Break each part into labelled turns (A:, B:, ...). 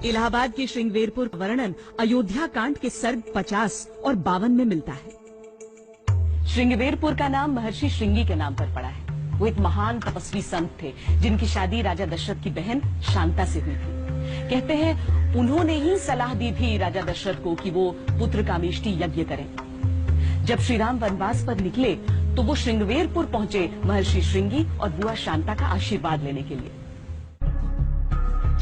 A: इलाहाबाद के श्रृंगवेरपुर का वर्णन अयोध्या कांड के सर्ग 50 और 52 में मिलता है। श्रृंगवेरपुर का नाम महर्षि श्रृंगी के नाम पर पड़ा है। वो एक महान तपस्वी संत थे जिनकी शादी राजा दशरथ की बहन शांता से हुई थी। कहते हैं उन्होंने ही सलाह दी थी राजा दशरथ को कि वो पुत्र कामेष्टि यज्ञ करें। जब श्री राम वनवास पर निकले तो वो श्रृंगवेरपुर पहुंचे महर्षि श्रृंगी और बुआ शांता का आशीर्वाद लेने के लिए।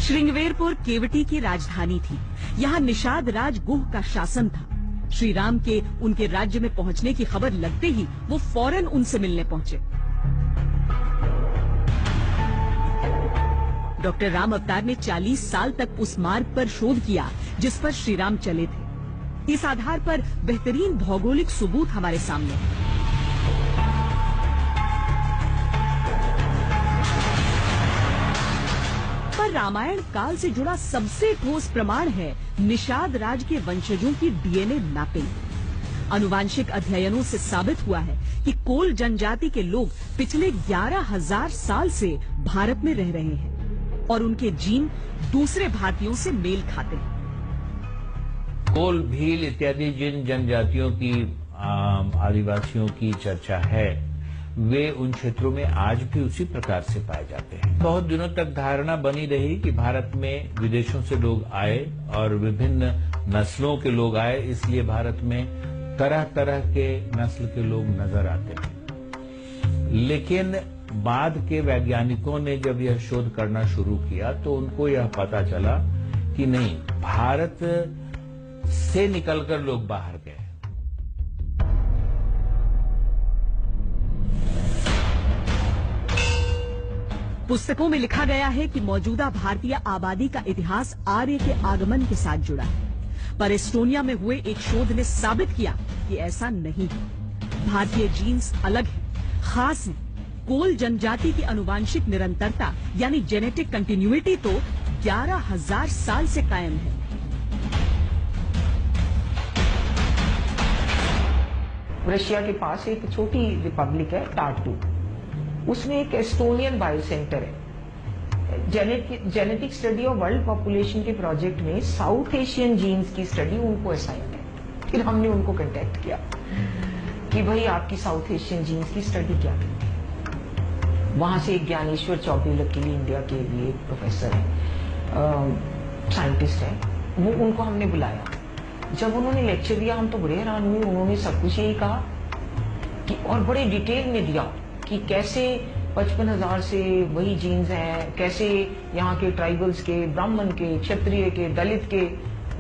A: श्रृंगवेरपुर केवटी की राजधानी थी। यहाँ निषाद राज गुह का शासन था। श्री राम के उनके राज्य में पहुंचने की खबर लगते ही वो फौरन उनसे मिलने पहुंचे। डॉक्टर राम अवतार ने 40 साल तक उस मार्ग पर शोध किया जिस पर श्री राम चले थे। इस आधार पर बेहतरीन भौगोलिक सबूत हमारे सामने है। पर रामायण काल से जुड़ा सबसे ठोस प्रमाण है निषाद राज के वंशजों की डीएनए मैपिंग। आनुवांशिक अध्ययनों से साबित हुआ है कि कोल जनजाति के लोग पिछले 11,000 साल से भारत में रह रहे हैं और उनके जीन दूसरे भारतीयों से मेल खाते हैं।
B: कोल, भील इत्यादि जिन जनजातियों की आदिवासियों की चर्चा है वे उन क्षेत्रों में आज भी उसी प्रकार से पाए जाते हैं। बहुत दिनों तक धारणा बनी रही कि भारत में विदेशों से लोग आए और विभिन्न नस्लों के लोग आए, इसलिए भारत में तरह तरह के नस्ल के लोग नजर आते हैं। लेकिन बाद के वैज्ञानिकों ने जब यह शोध करना शुरू किया तो उनको यह पता चला कि नहीं, भारत से निकलकर लोग बाहर गए।
A: पुस्तकों में लिखा गया है कि मौजूदा भारतीय आबादी का इतिहास आर्य के आगमन के साथ जुड़ा है, पर एस्टोनिया में हुए एक शोध ने साबित किया कि ऐसा नहीं है। भारतीय जीन्स अलग है, खास है। कोल जनजाति की आनुवांशिक निरंतरता यानी जेनेटिक कंटिन्यूटी तो 11,000 साल से कायम है।
C: रशिया के पास एक छोटी रिपब्लिक है टार्टू, उसमें एक एस्टोनियन बायो सेंटर है। Genetic study of world population के प्रोजेक्ट में साउथ एशियन जीन्स की स्टडी उनको असाइन है। फिर हमने उनको कांटेक्ट किया कि भाई आपकी साउथ एशियन जीन्स की स्टडी क्या है। वहां से एक ज्ञानेश्वर चौबे लकीली इंडिया के भी एक प्रोफेसर है, साइंटिस्ट है, वो उनको हमने बुलाया। जब उन्होंने लेक्चर दिया हम तो बड़े हैरान हुए। उन्होंने सब कुछ यही कहा कि और बड़े डिटेल में दिया कि कैसे 55,000 से वही जीन्स हैं, कैसे यहाँ के ट्राइबल्स के, ब्राह्मण के, क्षत्रिय के, दलित के,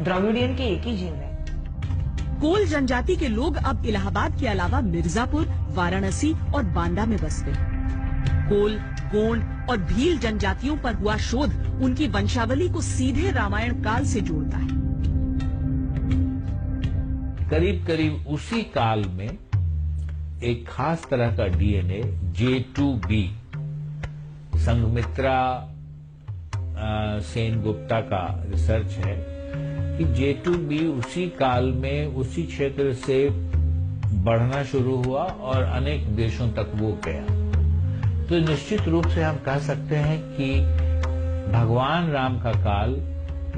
C: द्रविडियन के एक ही जीन है।
A: कोल जनजाति के लोग अब इलाहाबाद के अलावा मिर्जापुर, वाराणसी और बांदा में बसते हैं। कोल, गोंड और भील जनजातियों पर हुआ शोध उनकी वंशावली को सीधे रामायण काल से जोड़ता है।
B: करीब करीब उसी काल में एक खास तरह का डीएनए J2B, संघमित्रा सेन गुप्ता का रिसर्च है कि J2B उसी काल में उसी क्षेत्र से बढ़ना शुरू हुआ और अनेक देशों तक वो गया। तो निश्चित रूप से हम कह सकते हैं कि भगवान राम का काल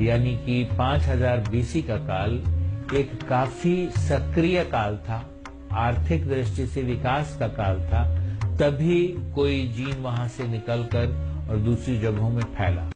B: यानी कि 5000 BC का काल एक काफी सक्रिय काल था, आर्थिक दृष्टि से विकास का काल था। तभी कोई जीन वहां से निकलकर और दूसरी जगहों में फैला।